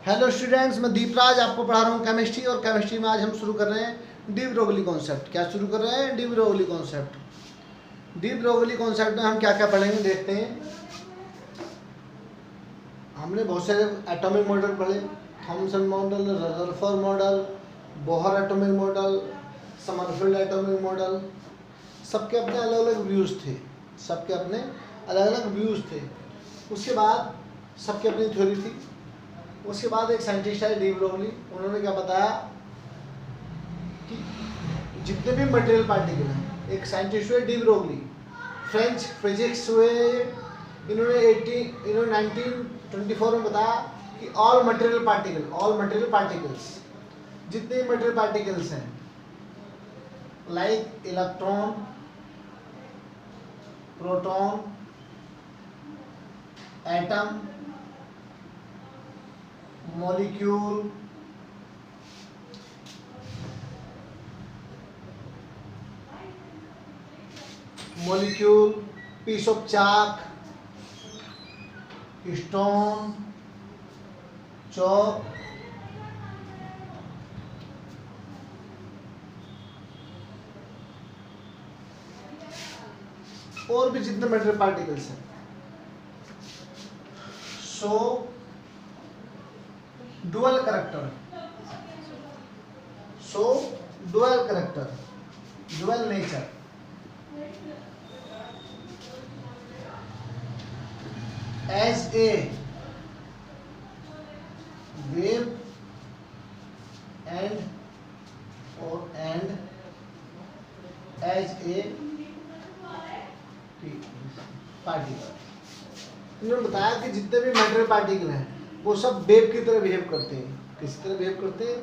Hello students, मैं दीपराज आपको पढ़ा रहा हूँ केमिस्ट्री। और केमिस्ट्री में आज हम शुरू कर रहे हैं डी ब्रोगली कॉन्सेप्ट। क्या शुरू कर रहे हैं? De Broglie concept. De Broglie concept में हम क्या क्या पढ़ेंगे देखते हैं। हमने बहुत सारे एटॉमिक मॉडल पढ़े, Thomson model, Rutherford model, Bohr atomic model, Sommerfeld atomic model. सबके अपने अलग अलग व्यूज़ थे, सबके अपने अलग अलग व्यूज़ थे। उसके बाद सबकी अपनी थ्योरी थी। उसके बाद एक साइंटिस्ट है डी ब्रोगली, उन्होंने क्या बताया कि जितने भी मटेरियल पार्टिकल हैं, एक साइंटिस्ट हुए डी ब्रोगली, फ्रेंच फिजिक्स हुए, इन्होंने 1924 में बताया कि ऑल मटेरियल पार्टिकल्स जितने मटेरियल पार्टिकल्स हैं, like electron, proton, atom, molecule, piece of chalk, stone, chalk, और भी जितने मटेरियल पार्टिकल्स हैं। So dual character, dual nature. As a wave and as a particle. इन्होंने बताया कि जितने भी मटेरियल पार्टिकल हैं वो सब वेव की तरह बिहेव करते हैं। किस तरह बिहेव करते हैं?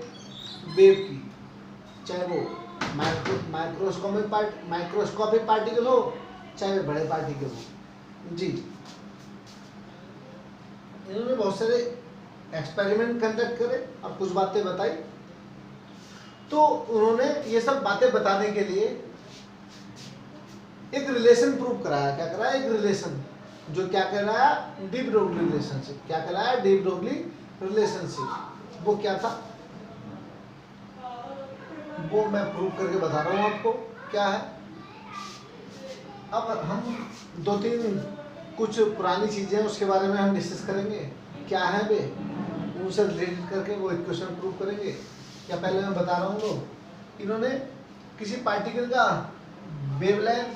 वेव की, चाहे वो माइक्रोस्कोपिक पार्टिकल हो, चाहे वो बड़े पार्टिकल हो। जी, इन्होंने बहुत सारे एक्सपेरिमेंट कंडक्ट करे और कुछ बातें बताई। तो उन्होंने ये सब बातें बताने के लिए एक रिलेशन प्रूव कराया। क्या कराया? एक रिलेशन, जो क्या कहलाया? De Broglie relationship. क्या कहलाया? De Broglie relationship. वो क्या था वो मैं प्रूव करके बता रहा हूँ आपको क्या है। अब हम दो तीन कुछ पुरानी चीजें उसके बारे में हम डिस्कस करेंगे, क्या है वे, उनसे रिलेटेड करके वो इक्वेशन प्रूव करेंगे। क्या पहले मैं बता रहा हूँ लोग, इन्होंने किसी पार्टिकल का वेवलेंथ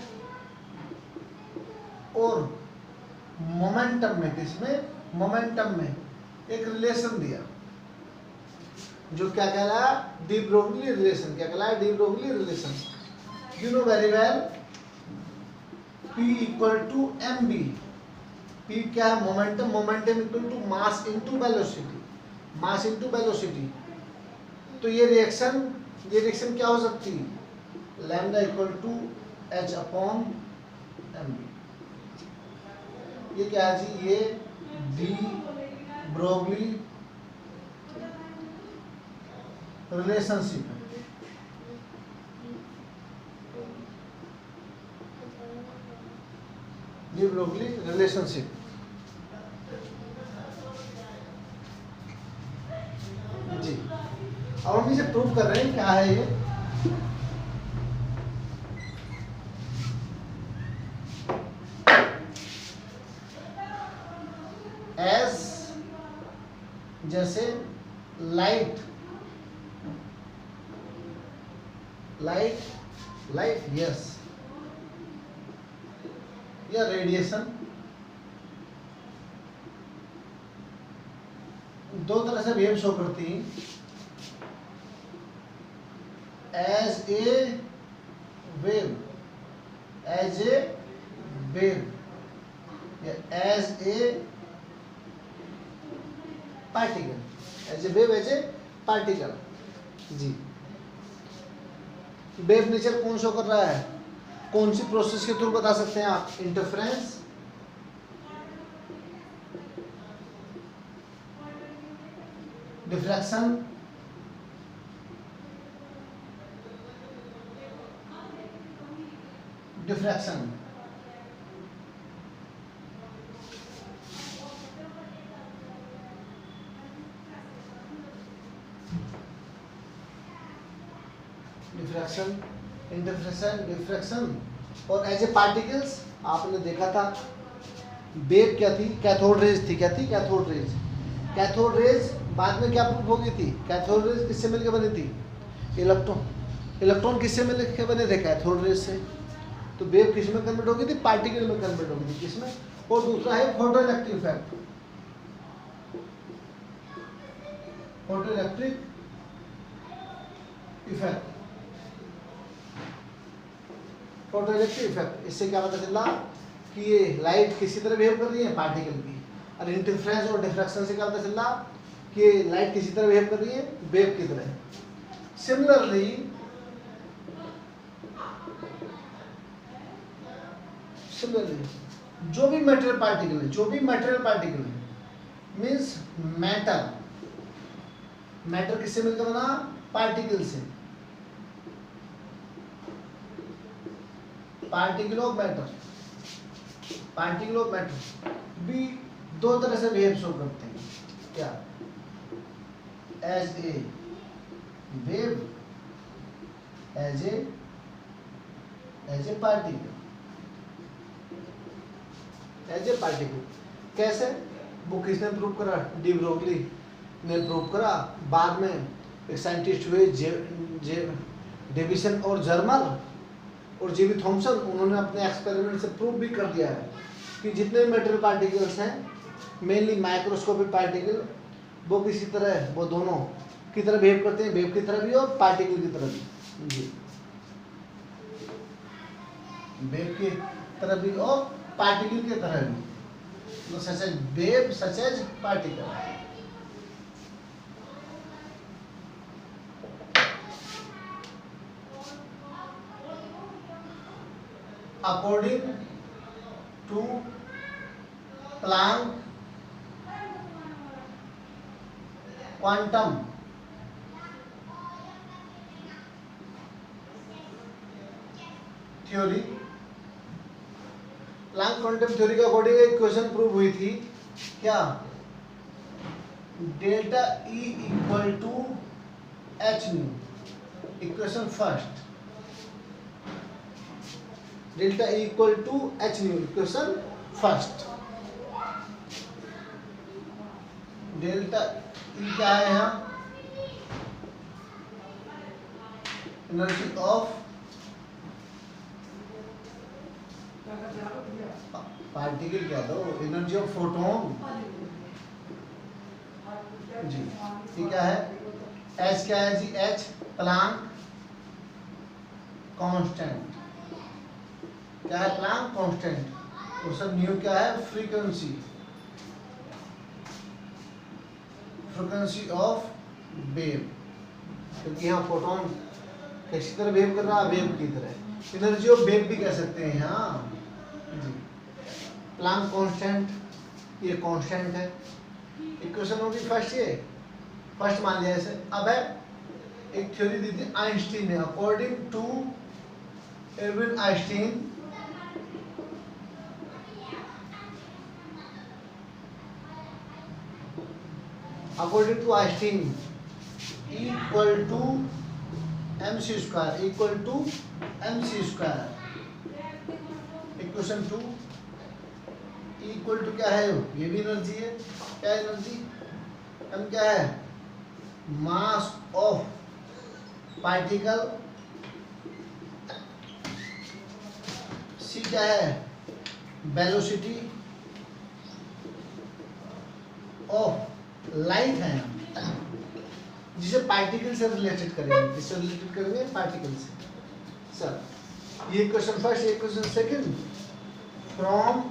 और मोमेंटम में, किसमें? मोमेंटम में एक रिलेशन दिया, जो क्या कहलाया? De Broglie relation. क्या कहलाया? De Broglie relation. You know very well, P equal to M B. P क्या है? Momentum. Momentum equal to mass into velocity. तो ये रिएक्शन क्या हो सकती है? Lambda equal to H upon M v. ये क्या है जी? ये डी ब्रोगली रिलेशनशिप है। De Broglie relationship. जी, अब हम इसे प्रूव कर रहे हैं। क्या है ये? एस जैसे लाइट यस, या रेडिएशन, दो तरह से वेव शो करती हैं। एज ए वेव या एज ए पार्टिकल। जी, वेव नेचर कौन शो कर रहा है? कौन सी प्रोसेस के थ्रू बता सकते हैं आप? Interference, diffraction, diffraction. Diffraction, interference, diffraction. और एज ए पार्टिकल्स आपने देखा था वेव क्या थी, कैथोड रेज थी। क्या थी? Cathode rays. कैथोड रेज बाद में क्या प्रूफ हो गई थी? कैथोड रेज किससे मिलकर बनी थी? इलेक्ट्रॉन। इलेक्ट्रॉन किससे मिलकर बने थे? कैथोड रेज से। तो वेव किस में कन्वर्ट हो गई थी? पार्टिकल में कन्वर्ट हो गई थी। किसमें? और दूसरा है photo electric effect. Photo electric effect, photo electric effect. इससे क्या पता चला कि ये लाइट किसी तरह बिहेव कर रही है? पार्टिकल की। और इंटरफेरेंस और डिफ्रैक्शन से क्या पता चला कि ये लाइट किसी तरह बिहेव कर रही है? वेव की तरह। सिमिलरली जो भी मटेरियल पार्टिकल है, जो भी मटेरियल पार्टिकल है, मीन्स मैटर, मैटर किससे मिलकर बना? पार्टिकल से। Particle of matter, particle of matter भी दो तरह से वेव शो करते हैं। क्या? As a wave, as a particle, as a particle. कैसे? वो किसने प्रूव करा? डी ब्रोगली ने प्रूव करा। बाद में एक साइंटिस्ट हुए डेविसन और जर्मर और जेबी थॉमसन, उन्होंने अपने एक्सपेरिमेंट से प्रूव भी कर दिया है कि जितने मेटेरियल पार्टिकल्स हैं, मेनली माइक्रोस्कोपिक पार्टिकल, वो किसी तरह, वो दोनों की तरह बिहेव करते हैं, वेव की तरह भी और पार्टिकल की तरह भी। जी, वेव की तरह भी और पार्टिकल की तरह भी। Such as wave, such as particle. According to Planck quantum theory, Planck quantum theory के अकॉर्डिंग एक क्वेश्चन प्रूव हुई थी। क्या? Delta E equal to H nu. Equation first, delta E equal to H nu, equation first. Delta E क्या है यहाँ? Energy of particle, क्या दो? Energy of photon. जी, ये क्या है? एच क्या है जी? H Planck constant. क्या है? Planck constant. और सब न्यू क्या है? Frequency, frequency of wave. क्योंकि यहाँ फोटोन किसी तरह वेव कर रहा है? वेव की तरह। एनर्जी ऑफ वेव भी कह सकते हैं यहाँ। जी, प्लांक कांस्टेंट, ये कांस्टेंट है। इक्वेशन होगी फर्स्ट, ये फर्स्ट मान लिया इसे। अब है एक थ्योरी दी थी आइंस्टीन ने। According to Alvin Einstein, according to Einstein, equal to mc square, equal to mc square. Equation 2 equal to क्या है? ये भी एनर्जी है। क्या एनर्जी? m क्या है? Mass of particle. c क्या है? वेलोसिटी ऑफ लाइट है, जिसे पार्टिकल से रिलेटेड करेंगे, जिससे रिलेटेड करेंगे पार्टिकल से। सर, ये क्वेश्चन फर्स्ट, ये question second. From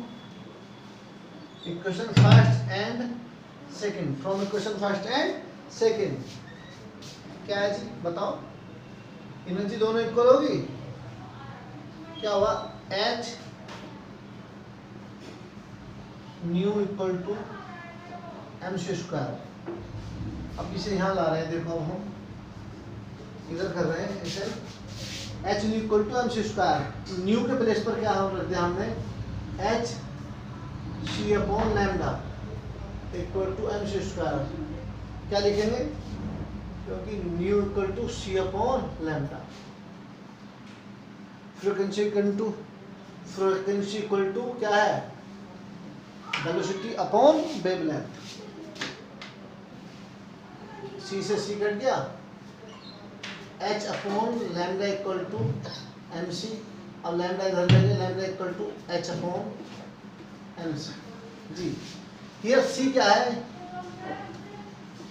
equation first and second, from equation first and second क्या है जी? बताओ। एनर्जी दोनों इक्वल होगी। क्या हुआ? H nu equal to mc square. अब इसे यहाँ ला रहे हैं, देखो हम इधर कर रहे हैं इसे। H nu equal to mc square. Nu के प्लेस पर क्या हम रख दिया हमने? H C upon lambda equal to mc square. क्या लिखेंगे? क्योंकि nu equal to C upon lambda. Frequency equal to क्या है, वेलोसिटी अपॉन वेवलेंथ। सी से सी कट गया, h upon lambda equal to M C. अब लैम्डा इधर लेंगे, lambda equal to h upon M C जी। हियर सी क्या है,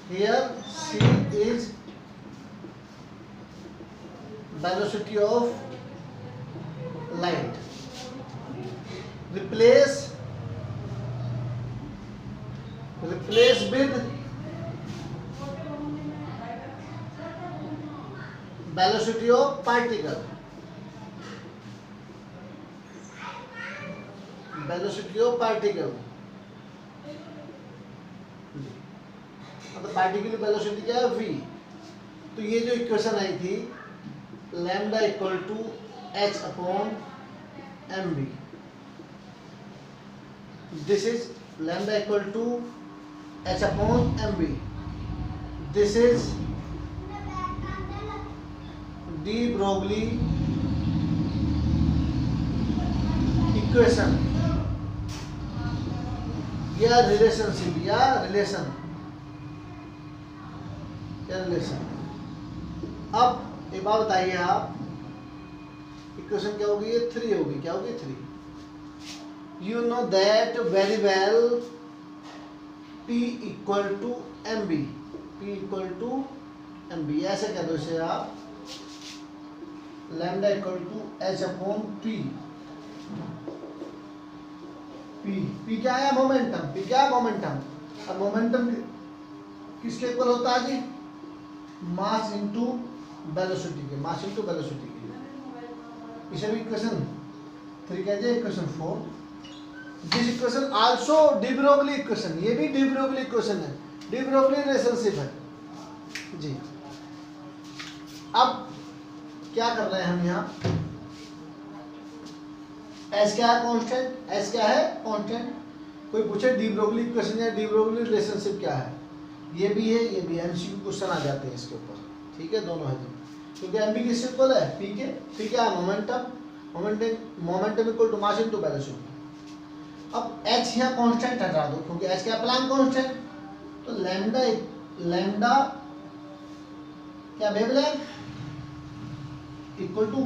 here C is velocity of light. Replace with velocity of particle, velocity of particle। मतलब particle की velocity क्या है, v। तो ये जो इक्वेशन आई थी lambda equal to h upon M B, this is lambda equal to h upon mb, this is de Broglie equation या रिलेशनशिप या रिलेशन। अब एक बात बताइए आप, इक्वेशन क्या होगी, ये 3 होगी, क्या होगी 3। You know that very well P equal to M B, P equal to M B. ऐसे कह दो इसे आप, lambda equal to H upon P. P क्या है, मोमेंटम। पी क्या है, मोमेंटम। अब मोमेंटम किसके इक्वल होता है जी, मास इनटू वेलोसिटी के, मास इनटू वेलोसिटी के। इसे भी इक्वेशन 3 कह दिए, equation 4। This equation also de Broglie equation, ये भी डी ब्रोगली इक्वेशन है, डी ब्रोगली रिलेशनशिप है जी। अब क्या कर रहे हैं हम यहाँ, एस क्या है, कांस्टेंट। एस क्या है, कांस्टेंट। कोई पूछे डी ब्रोगली इक्वेशन या डी ब्रोगली रिलेशनशिप क्या है, ये भी है, ये भी। एमसीक्यू क्वेश्चन आ जाते हैं इसके ऊपर, ठीक है, दोनों है जी। क्योंकि एमबी किससे इक्वल है, पी के। पी क्या है, momentum. Momentum equal to mass into velocity. अब h यहाँ कांस्टेंट हटा दो, क्योंकि h क्या, प्लैंक कांस्टेंट। तो लैम्डा क्या, वेवलेंथ इक्वल टू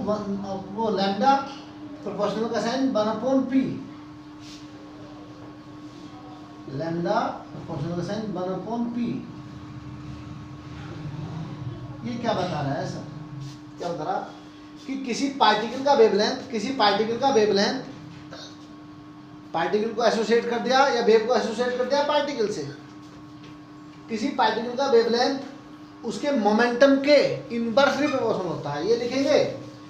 वो लैम्डा प्रोपोर्शनल का sign 1 upon p, lambda proportional का साइन 1 अपॉन p। ये क्या बता रहा है सर, क्या बता रहा कि किसी पार्टिकल का वेवलेंथ पार्टिकल को एसोसिएट कर दिया या वेव को एसोसिएट कर दिया पार्टिकल से। किसी पार्टिकल का वेवलेंथ उसके मोमेंटम के इनवर्सली प्रोपोर्शनल होता है। ये लिखेंगे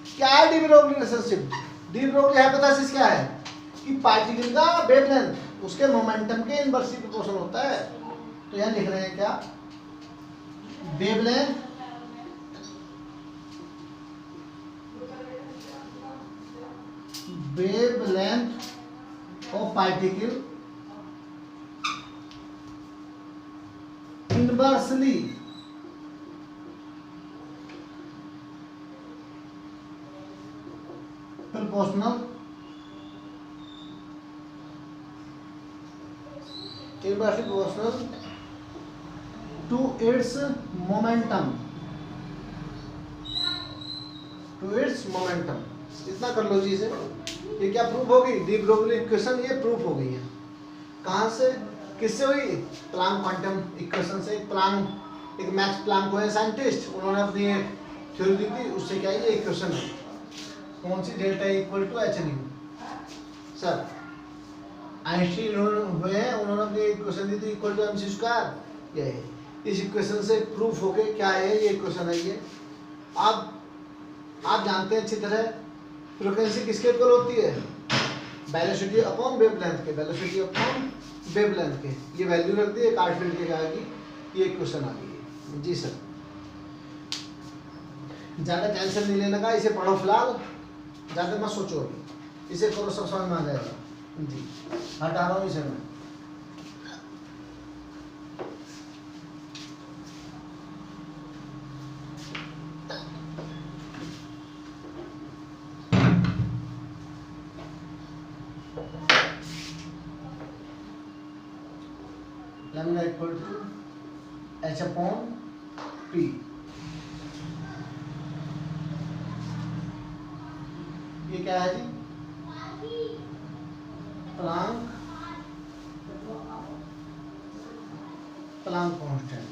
क्या है, de Broglie relationship. De Broglie hypothesis क्या है कि पार्टिकल का वेवलेंथ उसके मोमेंटम के इनवर्सली प्रोपोर्शनल होता है। तो यहां लिख रहे हैं क्या, wavelength of particle inversely proportional to its momentum, इतना कर लो जी। इसे ये क्या प्रूफ होगी, डी ब्रोगली इक्वेशन, ये प्रूफ हो गई है। कहाँ से, किससे हुई, प्लांक क्वांटम इक्वेशन से। एक मैक्स प्लांक हुए साइंटिस्ट, उन्होंने अपनी थ्योरी दी थी, उससे क्या ये इक्वेशन है। कौन सी, delta equal to H nu. Sir Einstein हुए हैं, उन्होंने अपनी इक्वेशन दी थी equal to M c square. ये इस इक्वेशन से प्रूफ हो गए क्या है, ये इक्वेशन है ये। आप जानते हैं अच्छी तरह फ्रीक्वेंसी किसके इक्वल होती है, वेलोसिटी अपॉन वेवलेंथ के, वेलोसिटी अपॉन वेवलेंथ के। ये वैल्यू रख दी, एक आर्ट फील्ड की आएगी, ये इक्वेशन आ गई है जी। सर ज़्यादा टेंशन नहीं लेने का, इसे पढ़ो फिलहाल, ज़्यादा मत सोचो अभी, इसे करो, सब समझ में आ जाएगा जी। हटा रहा हूँ इसे मैं। Lambda equal to h upon p। ये क्या है जी? Planck constant.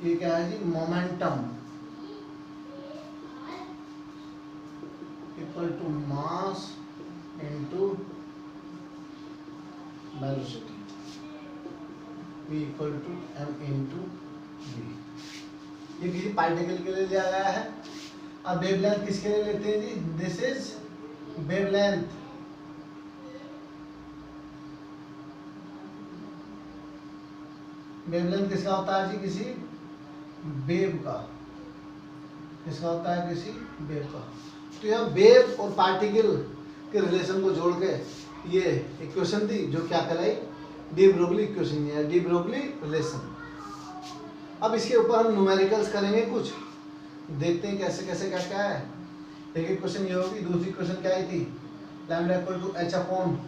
ये क्या है जी? Momentum equal to mass into velocity, v equal to m into v। ये किसी पार्टिकल के लिए लिया गया है। अब वेवलेंथ किसके लिए लेते हैं जी? This is wavelength. वेवलेंथ किसका होता है जी? किसी वेव का। किसका होता है? किसी वेव का। तो यह वेव और पार्टिकल के रिलेशन को जोड़ के ये इक्वेशन थी जो क्या कहलाई? डी ब्रोगली इक्वेशन या डी ब्रोगली रिलेशन। अब इसके ऊपर हम न्यूमेरिकल्स करेंगे कुछ, देखते हैं कैसे कैसे क्या क्या है। एक इक्वेशन ये होगी, दूसरी इक्वेशन क्या आई थी? Lambda equal to h upon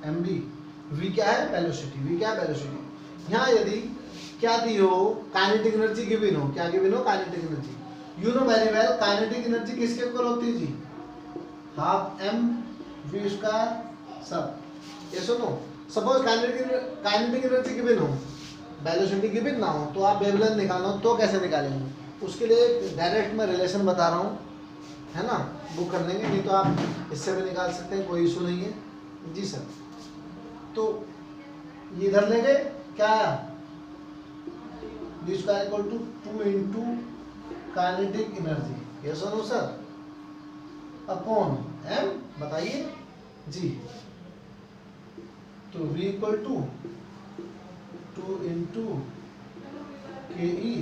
mv। v क्या है? वेलोसिटी। v क्या है? वेलोसिटी। यहाँ यदि क्या दी हो? काइनेटिक एनर्जी गिवन हो। क्या गिवन हो? Kinetic energy. You know very well kinetic energy किसके इक्वल होती है जी? हाफ m v स्क्वायर सब। ये सुनो, सपोज काइनेटिक एनर्जी गिवन हो, वेलोसिटी गिवन ना हो, तो आप वेवलेंथ निकालना हो तो कैसे निकालेंगे? उसके लिए डायरेक्ट मैं रिलेशन बता रहा हूँ, है ना, वो कर लेंगे। नहीं तो आप इससे भी निकाल सकते हैं, कोई इशू नहीं है जी सर। तो ये इधर लेंगे क्या? v square equal to 2 into kinetic energy, ये सुनो सर, अपॉन m, बताइए जी। तो v इक्वल टू 2 इंटू के ई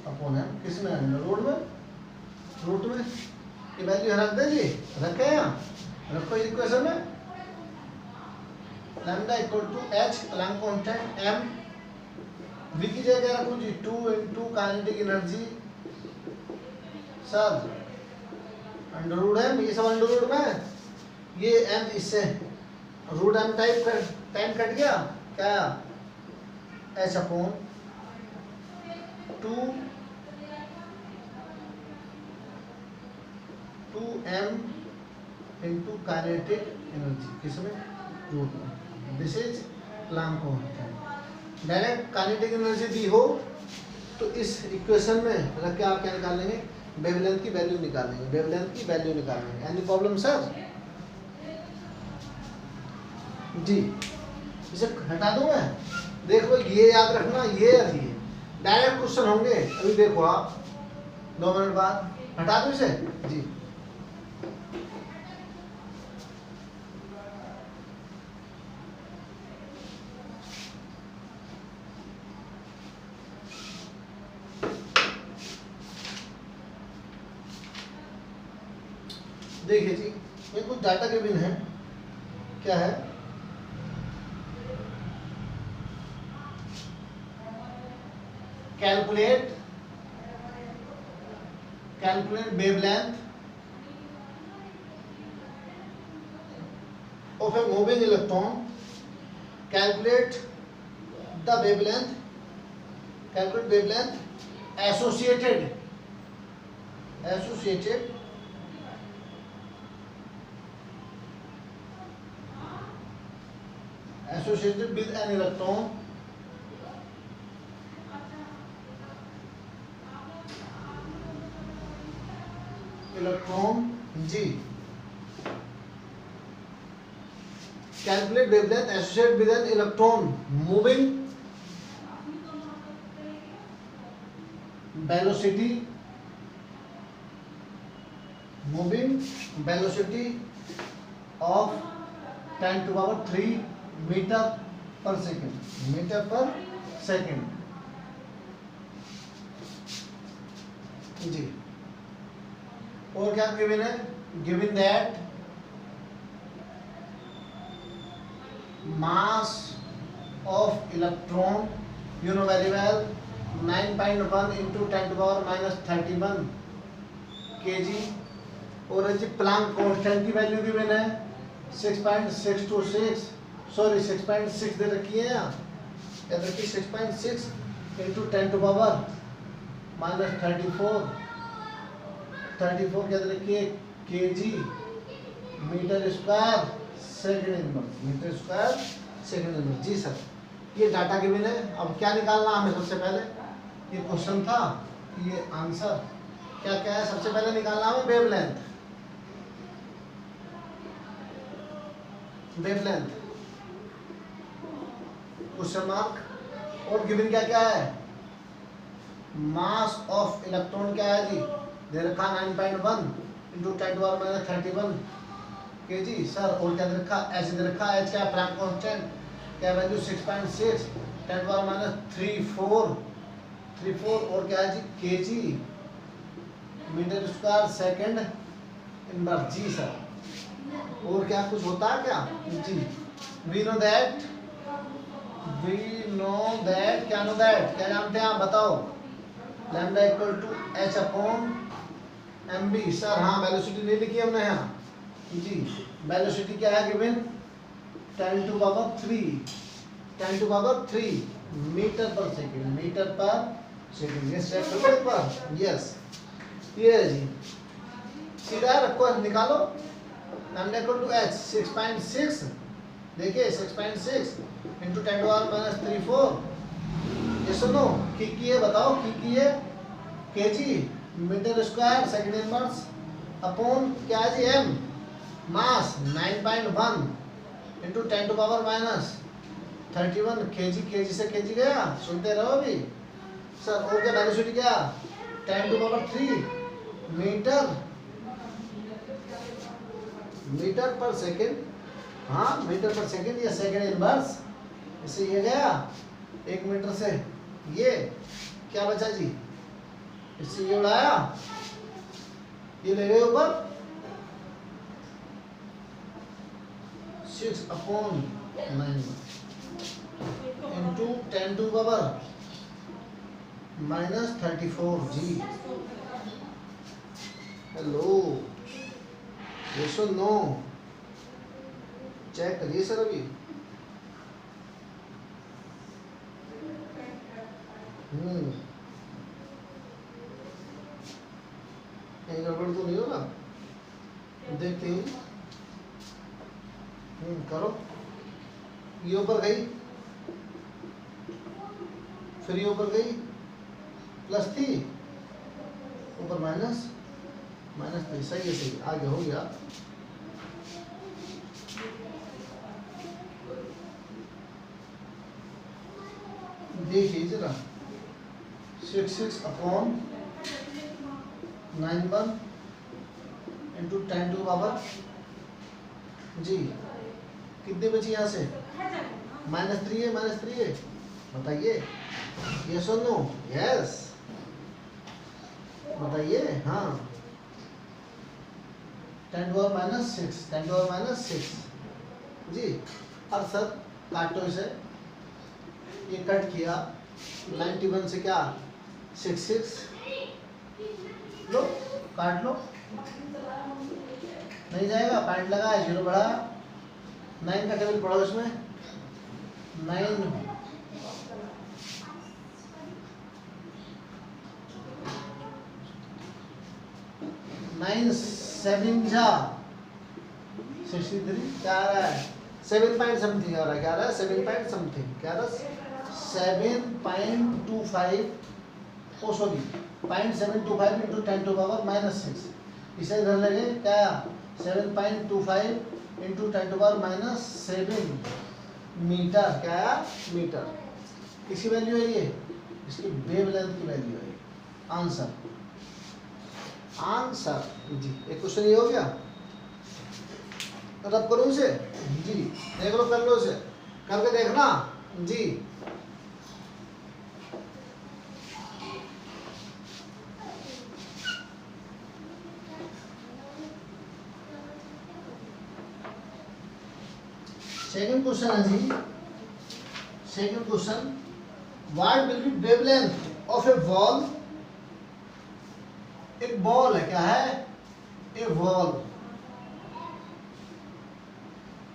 अपॉन m। किसमें? रूट में। रूट में ये वैल्यू रख दीजिए, रखे यहाँ, रखो इस इक्वेशन में। Lambda equal to h Planck constant m, v की जगह क्या रखूँ जी? 2 इंटू काइनेटिक एनर्जी सब अंडर रूट m। ये सब अंडर रूट में, ये m इससे रूट m टाइम कट गया, क्या? h upon 2m into kinetic energy, किसमें? रूट में। This is Planck constant. Direct kinetic energy दी हो तो इस इक्वेशन में रख के आप क्या निकालेंगे? वेवलेंथ की वैल्यू निकालेंगे। वेवलेंथ की वैल्यू निकालेंगे। Any problem sir? जी, इसे हटा दूं मैं? देखो ये याद रखना, ये और ये डायरेक्ट क्वेश्चन होंगे। अभी देखो आप 2 मिनट बाद हटा दूं इसे जी। देखिए जी, ये कुछ डाटा गिवन है। क्या है? Calculate wavelength of a moving electron. Calculate the wavelength. Calculate wavelength associated with an electron G. Calculate wavelength associated with an electron moving velocity of 10 to power 3 meter per second जी। और क्या given है? Given that mass of electron, you know very well, 9.1 into 10 to power minus 31 kg। और जी Planck constant की value given है 6.626, sorry 6.6 दे रखी है यहाँ, कहते हैं कि 6.6 इंटू 10 टू पावर माइनस 34 कहते हैं कि kg metre square second inverse, metre square second inverse. जी सर, ये डाटा गिवन है। अब क्या निकालना हमें? सबसे पहले ये क्वेश्चन था, ये आंसर क्या क्या है? सबसे पहले निकालना हमें वेवलेंथ, क्वेश्चन मार्क। और गिवन क्या क्या है? मास ऑफ इलेक्ट्रॉन क्या है जी? दे रखा 9.1 into 10 to power minus 31 kg sir. और क्या दे रखा? एच दे रखा। एच क्या? प्राइम कांस्टेंट, क्या वैल्यू? 6.6 10 टू पावर माइनस 34 और क्या है जी? Kg metre square second inverse. जी सर, और क्या कुछ होता है क्या? जी, वी नो दैट, क्या नो दैट, क्या जानते हैं आप? बताओ। Lambda equal to H upon M v. Sir हाँ, वेलोसिटी नहीं लिखी हमने यहाँ जी। वेलोसिटी क्या है गिवन? 10 टू पावर 3 मीटर पर सेकेंड, ये चेक करो एक बार। यस, ये है जी, सीधा रखो, निकालो। लैम्डा इक्वल टू एच 6.6, देखिए 6.6 इंटू 10 टू पावर माइनस 34। ये सुनो, की है, बताओ की है? KG metre square second inverse upon क्या है जी? M, mass 9.1 into 10 to power minus 31 KG से केजी गया। सुनते रहो अभी सर। और क्या वेलोसिटी क्या? 10 टू पावर 3 मीटर पर सेकेंड। हाँ, मीटर पर सेकेंड या सेकेंड इनवर्स। इससे ये गया 1 मीटर से, ये क्या बचा जी? इससे ये उड़ाया, ये ले गए ऊपर 6/9 इंटू 10 टू पावर माइनस 34 जी। हेलो, यस और नो? चेक करिए सर अभी। कहीं गड़बड़ तो नहीं होगा? देखते हैं। करो। ये ऊपर गई, फिर ये ऊपर गई, प्लस थी, ऊपर माइनस 3। सही है, सही, आगे हो गया। देखिए जरा, 6/91 इंटू 10 टू पावर जी, कितने बची यहाँ से? -3 है। बताइए, यस और नो? यस, बताइए। हाँ, 10 टू पावर माइनस 6 जी। अब सर काटो इसे, ये कट किया 91 से क्या 66 लो, काट लो। नहीं जाएगा, पॉइंट लगा है, 0 बढ़ा, 9 का टेबल पढ़ो इसमें। 9 7 जा 63 क्या आ रहा है? 7 पॉइंट समथिंग आ रहा है। क्या आ रहा है? 7 पॉइंट समथिंग। क्या आ रहा है? 7.25 oh sorry 0.725 into 10 to power minus 6। इसे इधर लगे क्या? 7.25 into 10 to power minus 7 metre. क्या है? मीटर। किसकी वैल्यू है ये? इसकी वेवलेंथ की वैल्यू है। आंसर जी। एक क्वेश्चन ये हो गया। रब करो इसे जी, देख लो, कर लो इसे, करके देखना जी। सेकंड क्वेश्चन है जी। Second question, what will be wavelength of a ball? एक बॉल है, क्या है? ए बॉल।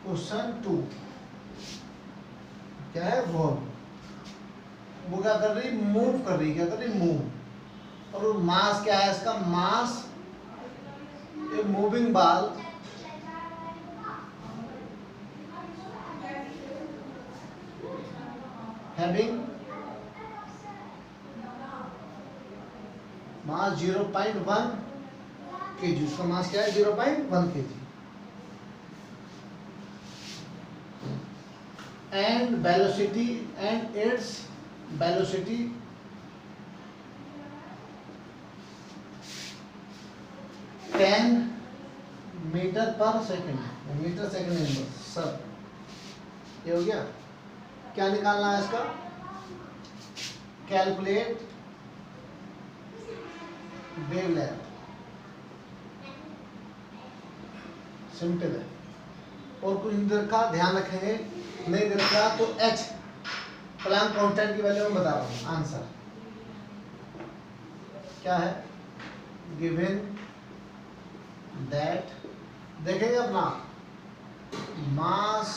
क्वेश्चन 2 क्या है? बॉल। वो क्या कर रही, मूव कर रही, क्या कर रही, मूव। और मास क्या है इसका, mass a moving ball having mass 0.1 kg, उसका मास क्या है 0.1 kg। And velocity and its velocity 10 metre पर second, metre second inverse. Sir ये हो गया, क्या निकालना है इसका, कैलकुलेट वेवलेंथ। सिंपल है, और कुछ नहीं रखा, ध्यान रखेंगे, नहीं रखा तो h प्लैंक कांस्टेंट की वैल्यू में बता रहा हूं। आंसर क्या है, गिवन दैट, देखेंगे अपना mass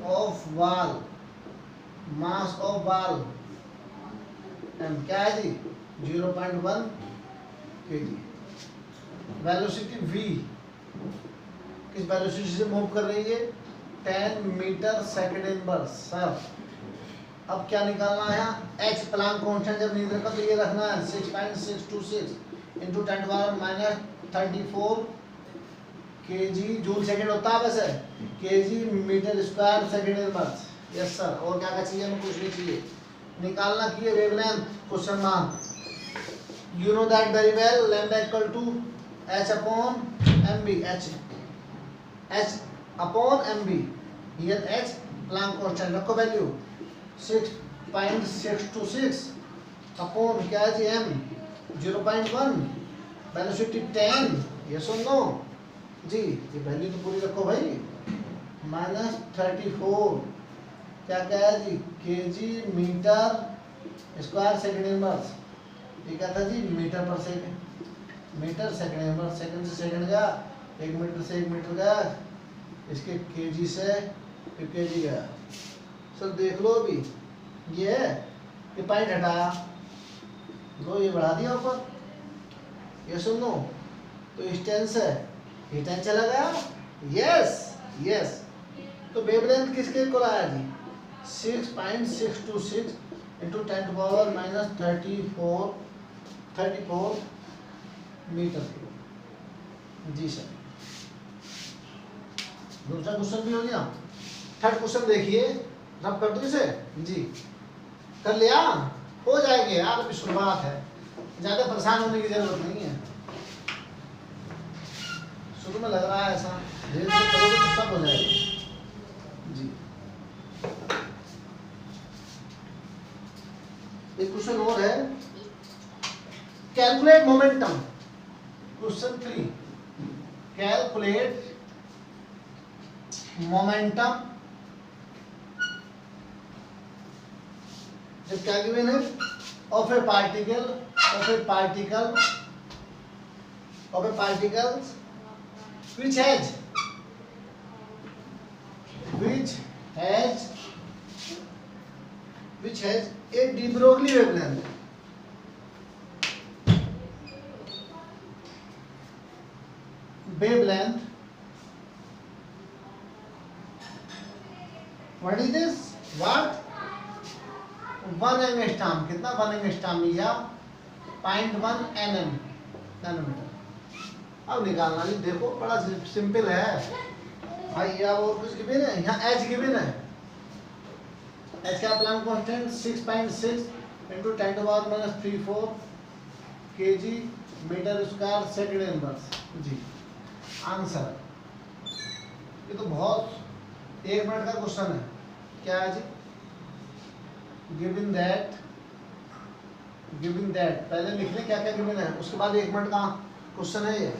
of ball, mass of ball M क्या है जी 0.1 kg। वेलोसिटी v किस वेलोसिटी से मूव कर रही है, 10 मीटर सेकेंड इनवर्स। सर अब क्या निकालना है, h प्लैंक कांस्टेंट जब नहीं रखा तो ये रखना है 6.626 इंटू 10⁻34 kg जूल सेकेंड होता है वैसे, kg metre square second inverse. Yes sir, और क्या क्या चाहिए, हमें कुछ नहीं चाहिए। निकालना की है wavelength, question mark. You know that very well, lambda equal to h upon mb, h upon mb, here h Planck constant रखो वैल्यू 6.626 अपॉन क्या है जी m 0.1, वेलोसिटी 10, यस और नो जी, ये वैल्यू तो पूरी रखो भाई, -34 क्या क्या है जी kg metre square second inverse. ये क्या था जी, मीटर पर second, metre second inverse, second से सेकेंड गया, 1 मीटर से 1 मीटर गया, इसके kg से फिर kg गया। सर देख लो अभी, ये है, ये पॉइंट हटाया, लो ये बढ़ा दिया ऊपर, ये सुन लो, तो डिस्टेंस है, डिस्टेंस चला गया, यस यस। तो वेवलेंथ किसके इक्वल आया जी, 6.626 इंटू 10⁻34 मीटर जी सर। दूसरा क्वेश्चन भी हो गया, थर्ड क्वेश्चन देखिए, रब कर दो इसे जी, कर लिया, हो जाएंगे यार, अभी शुरुआत है, ज्यादा परेशान होने की जरूरत नहीं है। शुरू में लग रहा है ऐसा, धीरे धीरे करोगे तो सब हो जाएगा जी। एक क्वेश्चन और है, calculate momentum. Question 3, calculate momentum. जब क्या गिवन है, of A particle, of A particle, of A particles which has a de Broglie wavelength, what is this, what 1 angstrom, कितना 1 एंगस्ट्रॉम या 0.1 nm, नैनोमीटर। अब निकालना जी, देखो बड़ा सिंपल है भाई, अब और कुछ गिवन है, यहाँ h गिवन है, h का Planck constant 6.6 into 10⁻34 kg metre square second inverse जी। आंसर ये तो बहुत 1 मिनट का क्वेश्चन है, क्या है जी, गिवन दैट, पहले लिख लें क्या क्या गिवन है, उसके बाद 1 मिनट का क्वेश्चन है ये।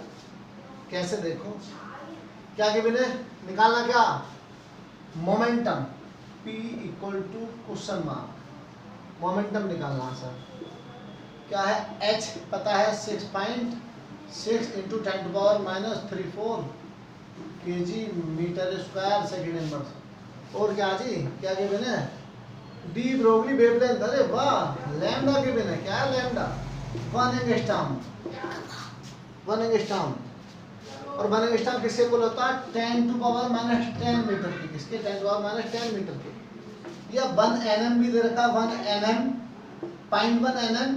कैसे देखो, क्या गिवन है, निकालना क्या, momentum, P equal to question mark, momentum निकालना सर। क्या है, h पता है 6.6 into 10⁻34 kg metre square second inverse. और क्या जी, क्या गिवन है, डी ब्रोगली वेवलेंथ, अरे वाह, लैम्डा के बिना क्या है लैम्डा, 1 एंगस्ट्रॉम, 1 एंगस्ट्रॉम। और 1 एंगस्ट्रॉम किसके इक्वल होता है, 10 टू पावर माइनस 10 मीटर के, किसके 10 टू पावर माइनस 10 मीटर के। या 1 एनएम भी दे रखा, 1 एनएम, 0.1 एनएम,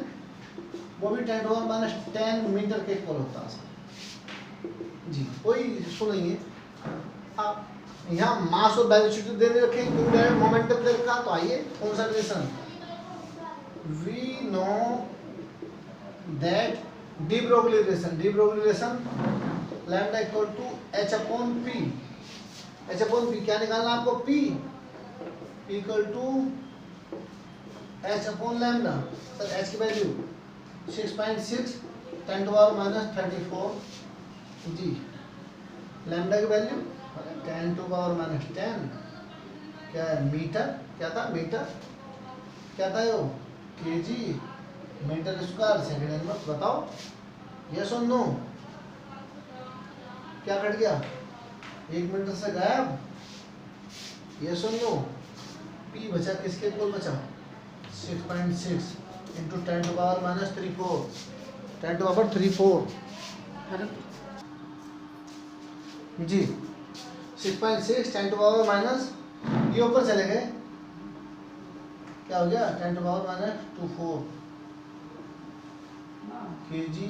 वो भी 10 टू पावर माइनस 10 मीटर के इक्वल होता है जी। कोई इशू नहीं है। आप यहाँ मास और वेलोसिटी दे रखे, इंडायरेक्ट मोमेंटम दे रखा, तो आइए कौन सा relation, we know that de Broglie relation, de Broglie relation lambda equal to H upon p, h upon p क्या निकालना आपको, p equal to H upon lambda. Sir h की वैल्यू 6.6 10 टू पावर माइनस 34 जी, lambda की value 10 to power minus 10 क्या है, metre, क्या था मीटर, क्या था यो, KG metre square second inverse. बताओ यस और नो, क्या कट गया, 1 मीटर से गायब, यस और नो। पी बचा किसके इक्वल बचा, 6.6 into 10 to power minus 34, 10 to power 34 जी, 6.6 10 टू पावर माइनस, ये ऊपर चले गए, क्या हो गया 10 to power minus 24 kg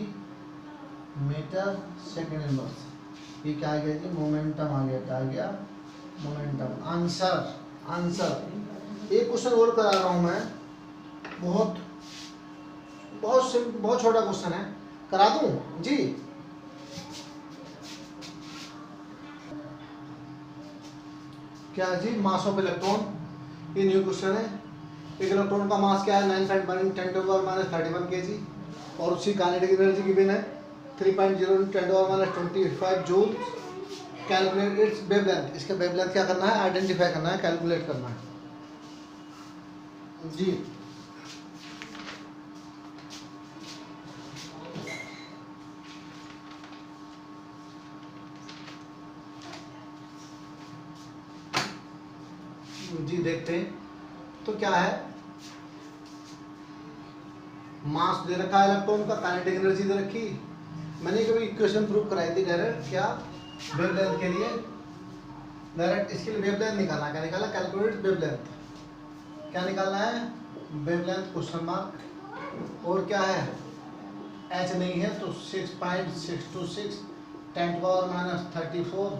metre second inverse. ये क्या आ गया जी, मोमेंटम आ गया, क्या आ गया, मोमेंटम। Answer, answer. एक क्वेश्चन और करा रहा हूँ मैं, बहुत बहुत सिंपल, बहुत छोटा क्वेश्चन है, करा दूं जी। क्या जी, मास ऑफ इलेक्ट्रॉन, ये न्यू क्वेश्चन है। एक इलेक्ट्रॉन का मास क्या है, 9.1 10 टू पावर माइनस 31 केजी, और उसकी काइनेटिक एनर्जी गिवन है 3.0 10 to power minus 25 joule. Calculate its wavelength, इसका वेवलेंथ क्या करना है, आइडेंटिफाई करना है, कैलकुलेट करना है जी। जी देखते हैं तो क्या है, मास दे रखा है इलेक्ट्रॉन का, काइनेटिक एनर्जी दे रखी। मैंने कभी इक्वेशन प्रूव कराई थी डायरेक्ट, क्या वेवलेंथ के लिए, डायरेक्ट इसके लिए वेवलेंथ निकालना, क्या निकाला, कैलकुलेट वेवलेंथ, क्या निकालना है, वेवलेंथ क्वेश्चन मार्क, और क्या है, एच नहीं है तो 6.626 10 to power minus 34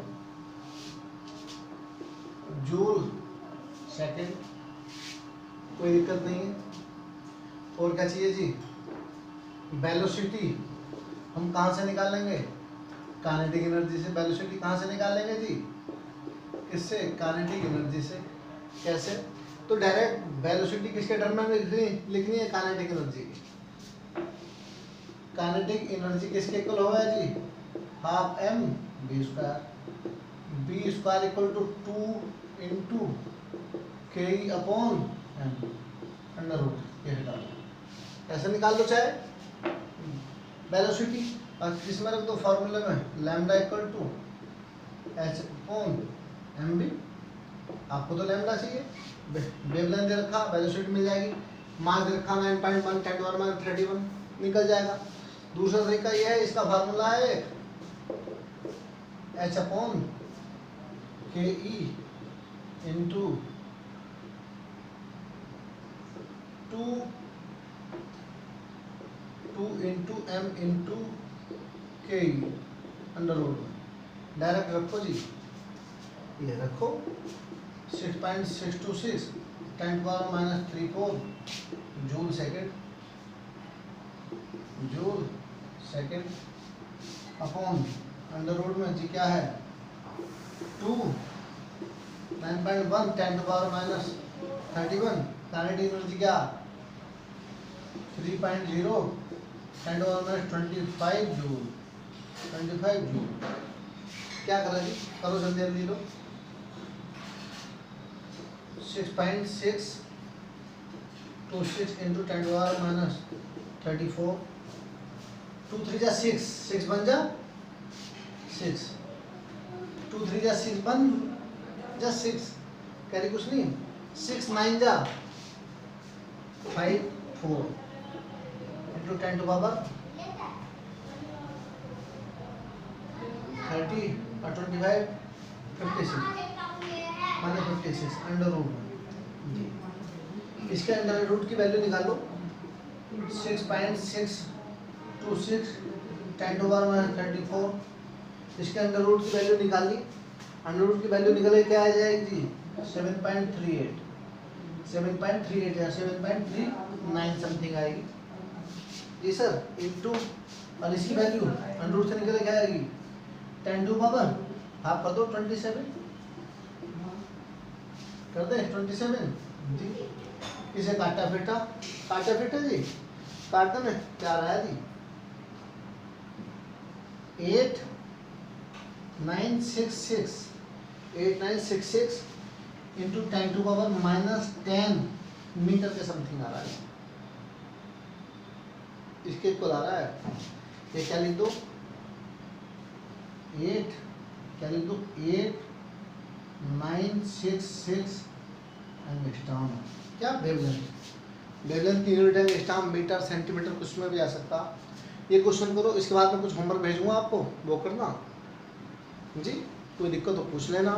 joule second, कोई दिक्कत नहीं है। और क्या चाहिए जी, वेलोसिटी हम कहाँ से निकालेंगे, काइनेटिक एनर्जी से। वेलोसिटी कहाँ से निकालेंगे जी, किससे, काइनेटिक एनर्जी से। कैसे, तो डायरेक्ट वेलोसिटी किसके टर्म में लिखनी है, काइनेटिक एनर्जी की। काइनेटिक एनर्जी किसके इक्वल होगा जी, half m v square, v square equal to 2 into k upon m under root, ये हटा दो, ऐसे निकाल दो चाहे वेलोसिटी, और किसमें रख दो, फॉर्मूले में, lambda equal to H upon M B. आपको तो लैम्डा चाहिए, वेवलेंथ दे रखा, वेलोसिटी मिल जाएगी, मास दे रखा 9.1 10 टू पावर माइनस 31, निकल जाएगा। दूसरा तरीका यह है, इसका फार्मूला है H upon K E into 2 into M into K under root में, डायरेक्ट रखो जी, ये रखो 6.626 10 power minus 34 joule second, joule second upon under root में जी क्या है 2 9.1 10 पावर माइनस 31, काइनेटिक एनर्जी क्या 3.0 10 पावर माइनस 25 जूल, 25 जूल। क्या करा जी, करो जल्दी जल्दी लो, 6.626 इंटू 10 पावर माइनस 34, 2 3 जा 6, 6 बन जा 6, 2 3 जा 6 बन जा 6, कह रही कुछ नहीं, 6 9 जा 54 into 10 to power 30 और 25 56 माने 56 अंडर रूट जी। इसके अंडर रूट की वैल्यू निकालो 6.626 10 to power 34। इसके अंडर रूट की वैल्यू निकाली, अंडर रूट की वैल्यू निकले क्या आ जाएगी 7.38 या 7.39 समथिंग आएगी जी सर। इनटू और इसकी वैल्यू अंडर रूट से निकले क्या आएगी 10 to power हाफ कर दो 27 कर दे 27 जी। इसे काटा फिटा जी, काट दे में क्या रहा है जी 8966 इंटू 10 to power -10 मीटर के समथिंग आ रहा है, इसके इक्वल आ रहा है। ये क्या लिख दो 8966 एंगस्ट्रॉम। क्या वेवलेंथ की यूनिट एंगस्ट्रॉम, मीटर, सेंटीमीटर, कुछ में भी आ सकता। ये क्वेश्चन करो, इसके बाद में कुछ होमवर्क भेजूंगा आपको, वो करना जी। कोई दिक्कत तो पूछ लेना।